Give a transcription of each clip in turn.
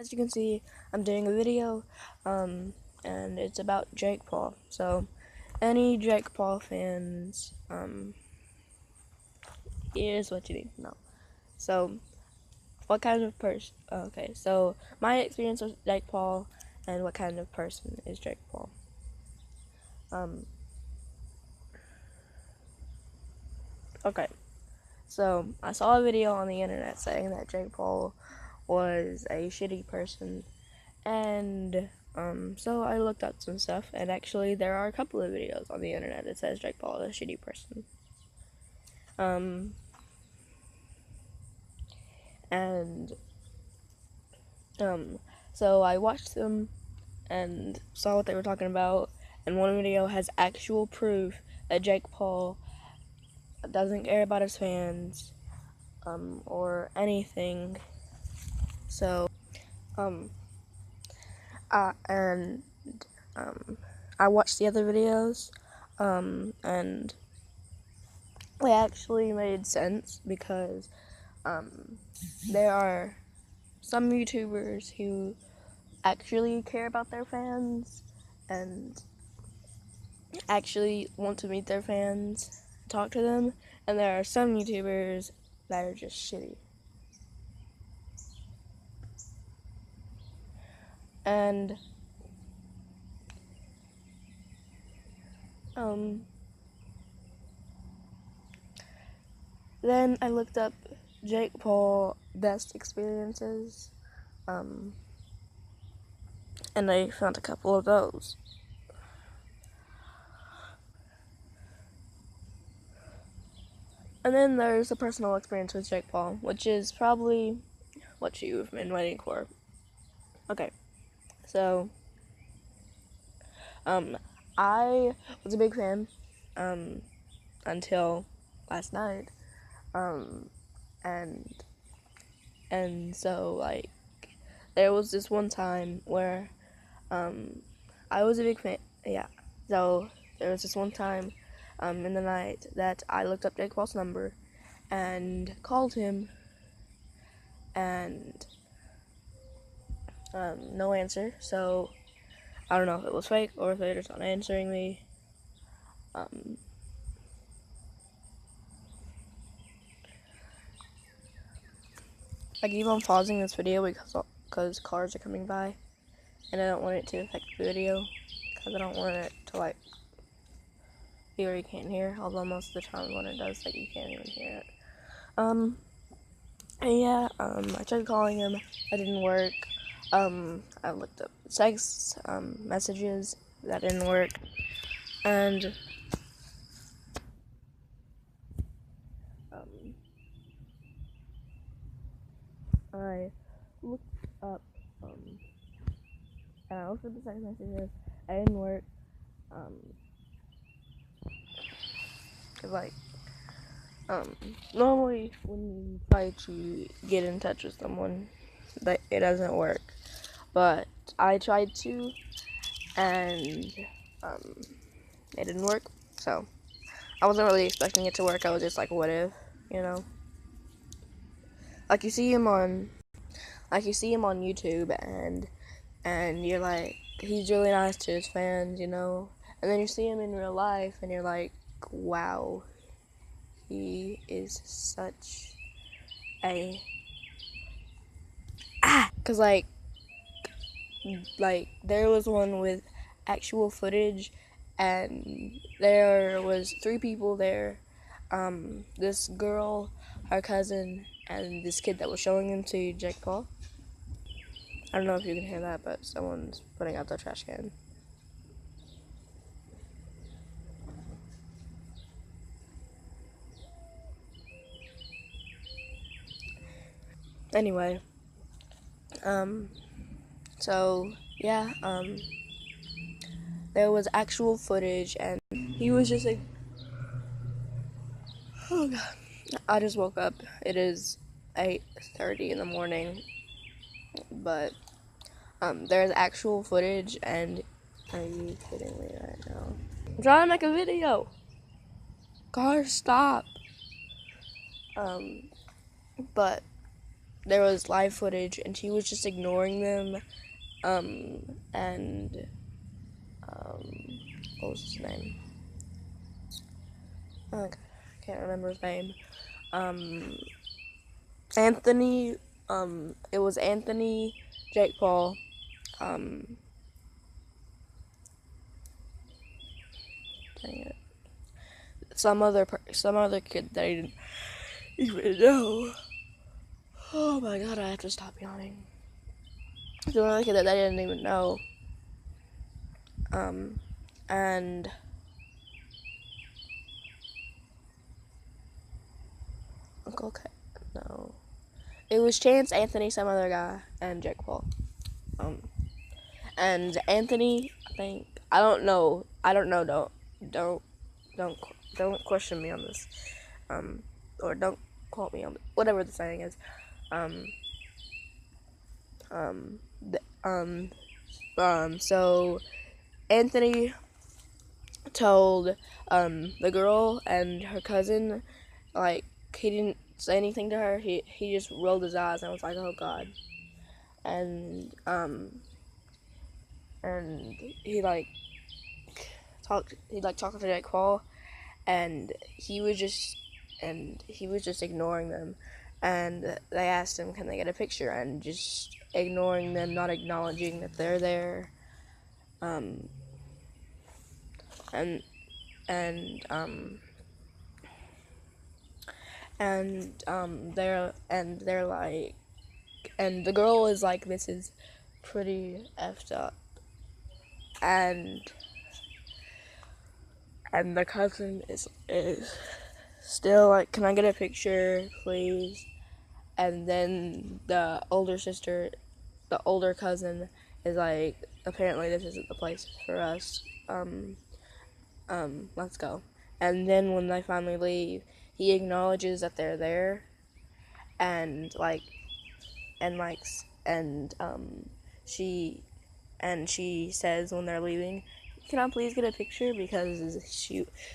As you can see, I'm doing a video, and it's about Jake Paul. So, any Jake Paul fans, here's what you need to know. So, what kind of person? Okay, so my experience with Jake Paul, and what kind of person is Jake Paul? Okay, so I saw a video on the internet saying that Jake Paul was a shitty person, and so I looked up some stuff, and actually there are a couple of videos on the internet that says Jake Paul is a shitty person. And so I watched them and saw what they were talking about, and one video has actual proof that Jake Paul doesn't care about his fans, or anything. So, and I watched the other videos, and they actually made sense because there are some YouTubers who actually care about their fans and actually want to meet their fans, talk to them, and there are some YouTubers that are just shitty. And then I looked up Jake Paul best experiences, and I found a couple of those. And then there's a personal experience with Jake Paul, which is probably what you've been waiting for. Okay, so I was a big fan until last night, and so like there was this one time where I was a big fan. Yeah, so there was this one time in the night that I looked up Jake Paul's number and called him, and no answer. So I don't know if it was fake or if they're just not answering me. I keep on pausing this video because cars are coming by, and I don't want it to affect the video because I don't want it to like be where you can't hear. Although most of the time when it does, like you can't even hear it. And yeah, I tried calling him. That didn't work. I looked up text messages. That didn't work. And I looked up and I looked at the text messages. It didn't work. Cause like normally when you try to get in touch with someone, that it doesn't work. But I tried to, and it didn't work. So I wasn't really expecting it to work. I was just like, what if, you know? Like you see him on YouTube, and you're like, he's really nice to his fans, you know. And then you see him in real life, and you're like, wow, he is such a cause like there was one with actual footage, and there was 3 people there. This girl, her cousin, and this kid that was showing him to Jake Paul. I don't know if you can hear that, but someone's putting out the trash can. Anyway, so yeah, there was actual footage, and he was just like, oh god. I just woke up. It is 8:30 in the morning, but there's actual footage, and are you kidding me right now? I'm trying to make a video. Car, stop. But there was live footage, and he was just ignoring them. And what was his name? Oh, God, I can't remember his name. Anthony. It was Anthony, Jake Paul. Dang it. Some other kid that I didn't even know. Oh my God, I have to stop yawning. Some other kid that I didn't even know. And Uncle K. No, it was Chance, Anthony, some other guy, and Jake Paul. And Anthony, I don't know. Don't question me on this. Or don't quote me on whatever the saying is. So Anthony told the girl and her cousin, like, he didn't say anything to her. He just rolled his eyes and was like, "Oh God," and he talked to Jake Paul, and he was just ignoring them, and they asked him, can they get a picture, and just ignoring them, not acknowledging that they're there. And they're like, and the girl is like, this is pretty effed up, and the cousin is still like, can I get a picture, please? And then the older cousin is like, apparently this isn't the place for us. Let's go. And then when they finally leave, he acknowledges that they're there, and she says when they're leaving, can I please get a picture, because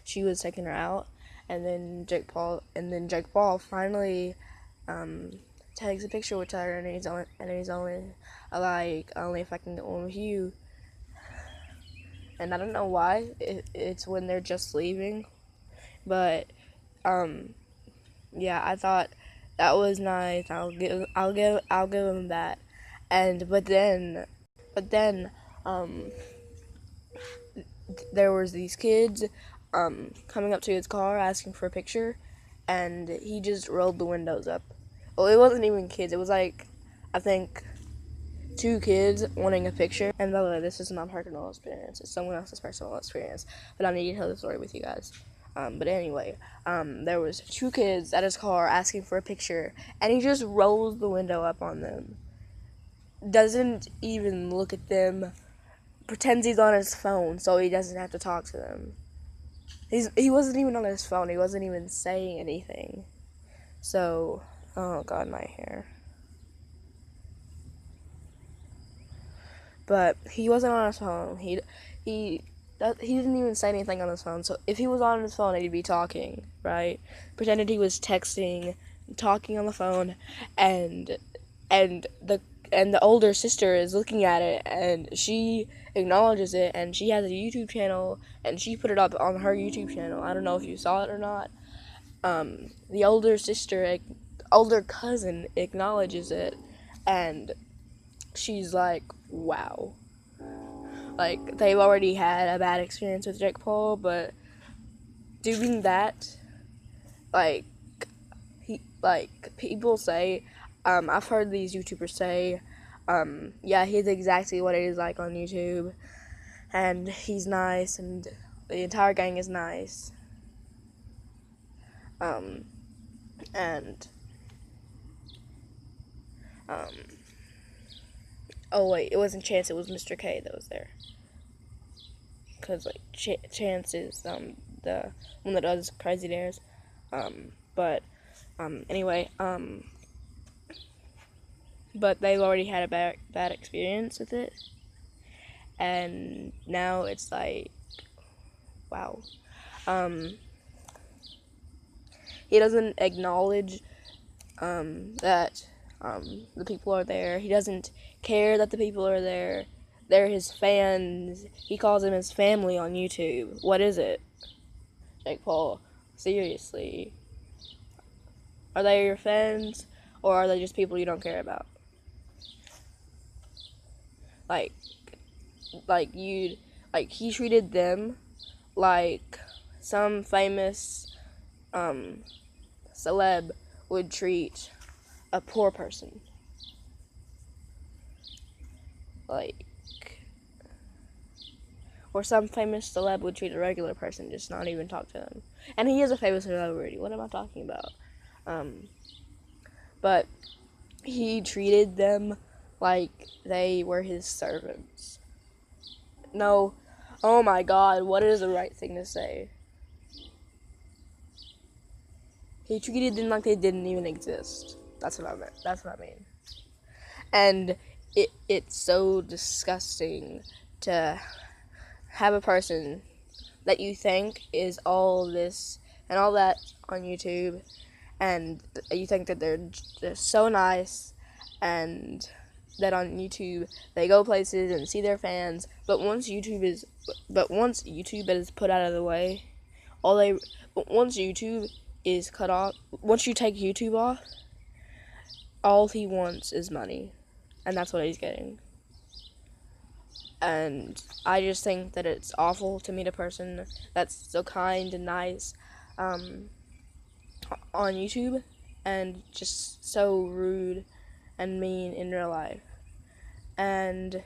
she was taking her out. And then Jake Paul finally takes a picture with her, and he's only like, only if I can get one with you. And I don't know why it's when they're just leaving, but yeah, I thought that was nice. I'll give him that. And but then there was these kids coming up to his car asking for a picture, and he just rolled the windows up. Well, it wasn't even kids. It was like, I think, 2 kids wanting a picture. And by the way, this is my personal experience. It's someone else's personal experience, but I need to tell the story with you guys. But anyway, there was 2 kids at his car asking for a picture, and he just rolls the window up on them. Doesn't even look at them. Pretends he's on his phone so he doesn't have to talk to them. He wasn't even on his phone. He wasn't even saying anything. So, oh God, my hair. But he wasn't on his phone. He didn't even say anything on his phone. So if he was on his phone, he'd be talking, right? Pretended he was texting, talking on the phone, and the older sister is looking at it, and she acknowledges it, and she has a YouTube channel, and she put it up on her YouTube channel. I don't know if you saw it or not. The older cousin acknowledges it, and she's like, wow. Like, they've already had a bad experience with Jake Paul, but doing that, like, people say, I've heard these YouTubers say, yeah, he's exactly what it is like on YouTube, and he's nice, and the entire gang is nice. Oh wait, it wasn't Chance, it was Mr. K that was there. Because, like, Chance is, the one that does Crazy Dares. Anyway, but they've already had a bad experience with it. And now it's like, wow. He doesn't acknowledge, that, The people are there. He doesn't care that the people are there. They're his fans. He calls them his family on YouTube. What is it? Jake Paul, seriously. Are they your fans, or are they just people you don't care about? Like he treated them like some famous celeb would treat a poor person. Or some famous celeb would treat a regular person, just not even talk to them. And he is a famous celebrity. What am I talking about? But he treated them like they were his servants. No, oh my God, what is the right thing to say? He treated them like they didn't even exist. That's what I meant. That's what I mean. And it's so disgusting to have a person that you think is all this and all that on YouTube, and you think that they're so nice, and that on YouTube they go places and see their fans, but once YouTube is put out of the way, once YouTube is cut off, once you take YouTube off, all he wants is money, and that's what he's getting. And I just think that it's awful to meet a person that's so kind and nice on YouTube, and just so rude and mean in real life. And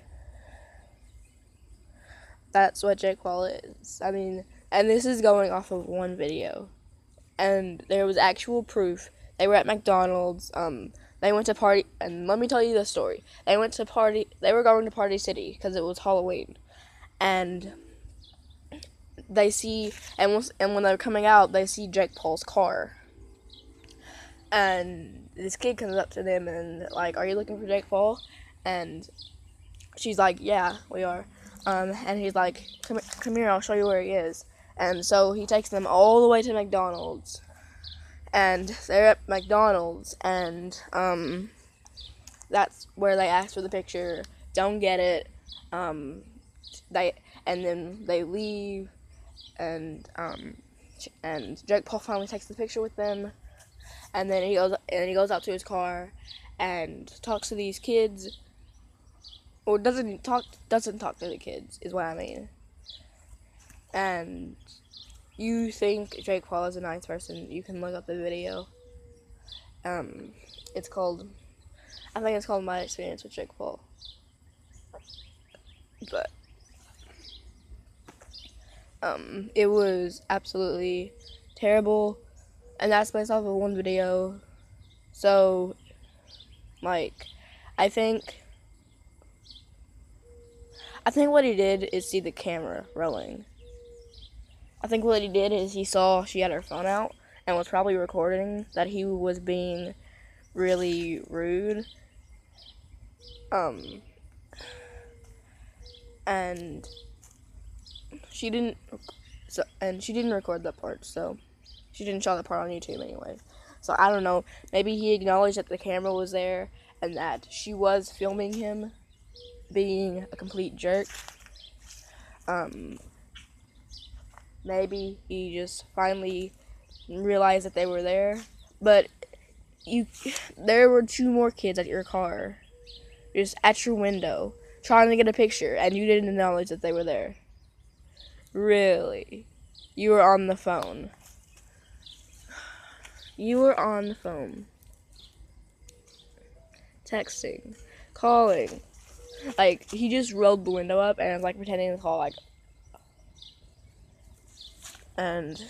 that's what Jake Paul is. I mean, and this is going off of one video. And there was actual proof. They were at McDonald's. They went to party, and let me tell you the story. They were going to Party City because it was Halloween. And they see, and when they're coming out, they see Jake Paul's car. And this kid comes up to them and like, "Are you looking for Jake Paul?" And she's like, "Yeah, we are." And he's like, come here, I'll show you where he is." And so he takes them all the way to McDonald's. And they're at McDonald's, and that's where they ask for the picture. Don't get it. And then they leave, and Jake Paul finally takes the picture with them, and then he goes out to his car and talks to these kids, or doesn't talk to the kids, is what I mean. And you think Jake Paul is a nice person, you can look up the video. I think it's called My Experience with Jake Paul. But it was absolutely terrible, and that's based off of one video. So, like, I think what he did is see the camera rolling. I think what he did is he saw she had her phone out and was probably recording that he was being really rude. And she didn't record that part, so she didn't show that part on YouTube anyway. So I don't know, maybe he acknowledged that the camera was there and that she was filming him being a complete jerk. Maybe he just finally realized that they were there. But there were 2 more kids at your car, just at your window, trying to get a picture, and you didn't acknowledge that they were there. Really? You were on the phone. You were on the phone. Texting. Calling. Like, he just rolled the window up and was, like, pretending to call, like... And...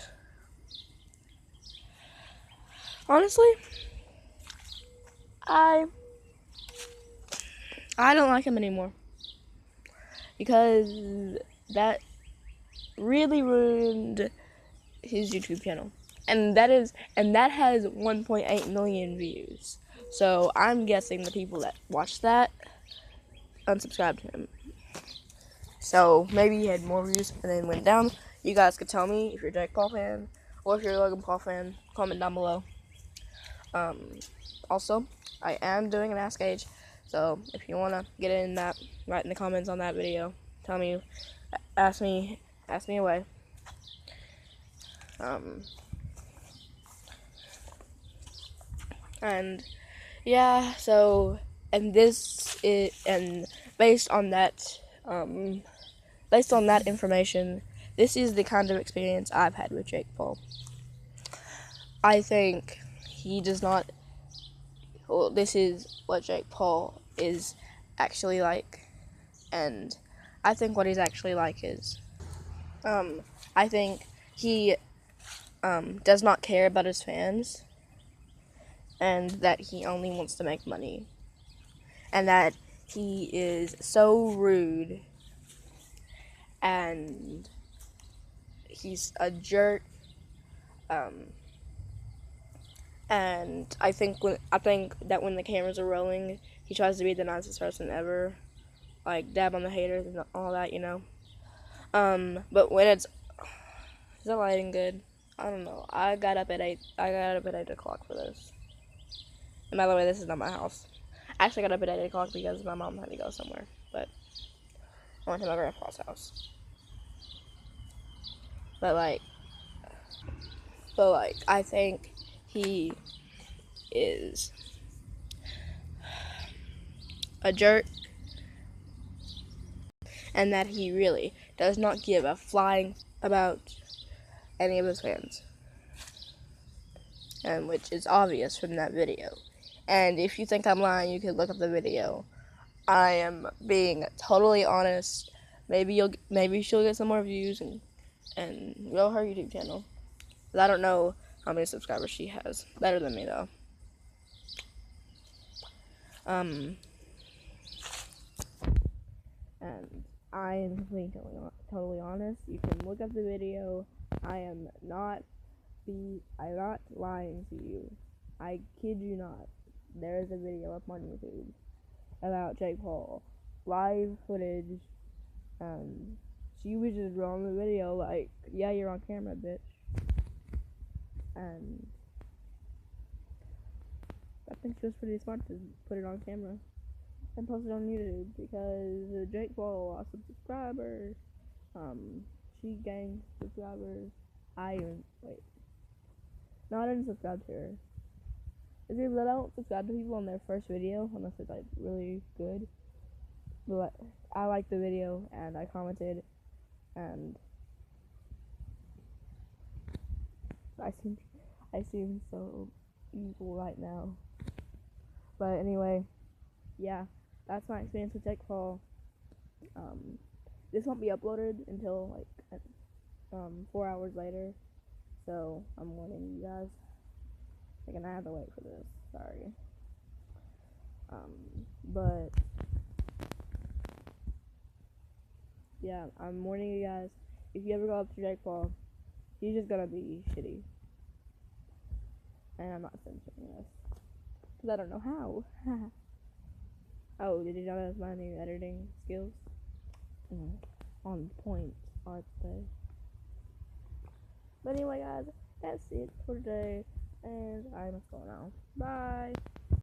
honestly... I don't like him anymore. Because that really ruined his YouTube channel. And that has 1.8 million views. So I'm guessing the people that watched that unsubscribed to him. So maybe he had more views and then went down. You guys could tell me if you're a Jake Paul fan or if you're a Logan Paul fan. Comment down below. Also, I am doing an Ask Age, so if you wanna get in that, write in the comments on that video. Tell me, ask me away. And yeah, so and based on that, based on that information, this is the kind of experience I've had with Jake Paul. I think he does not. Well, this is what Jake Paul is actually like, and I think what he's actually like is, I think he does not care about his fans, and that he only wants to make money, and that he is so rude, and he's a jerk. And I think that when the cameras are rolling, he tries to be the nicest person ever, like dab on the haters and all that, you know. But when is the lighting good? I don't know. I got up at 8 o'clock for this. And by the way, this is not my house. I actually got up at 8 o'clock because my mom had to go somewhere. But I went to my grandpa's house. But I think he is a jerk, and that he really does not give a flying about any of his fans, and which is obvious from that video. And if you think I'm lying, you can look up the video. I am being totally honest. Maybe she'll get some more views and grow her YouTube channel. But I don't know how many subscribers she has. Better than me though. And I am being totally honest. You can look up the video. I'm not lying to you. I kid you not. There is a video up on YouTube about Jake Paul. Live footage. She was just drawing the video like, yeah, you're on camera, bitch. And I think she was pretty smart to put it on camera and post it on YouTube, because Jake Paul lost some subscribers. She gained subscribers. No, I didn't subscribe to her. It's because I don't subscribe to people on their first video unless it's like really good. But I liked the video and I commented, and I seem so evil right now. But anyway, yeah, that's my experience with Jake Paul. This won't be uploaded until like 4 hours later, so I'm warning you guys. You're gonna have to wait for this. Sorry. But yeah, I'm warning you guys. If you ever go up to Jake Paul, he's just gonna be shitty. And I'm not censoring this, because I don't know how. Oh, did you know that's my new editing skills? On point, I'd say. But anyway, guys, that's it for today, and I must go now. Bye.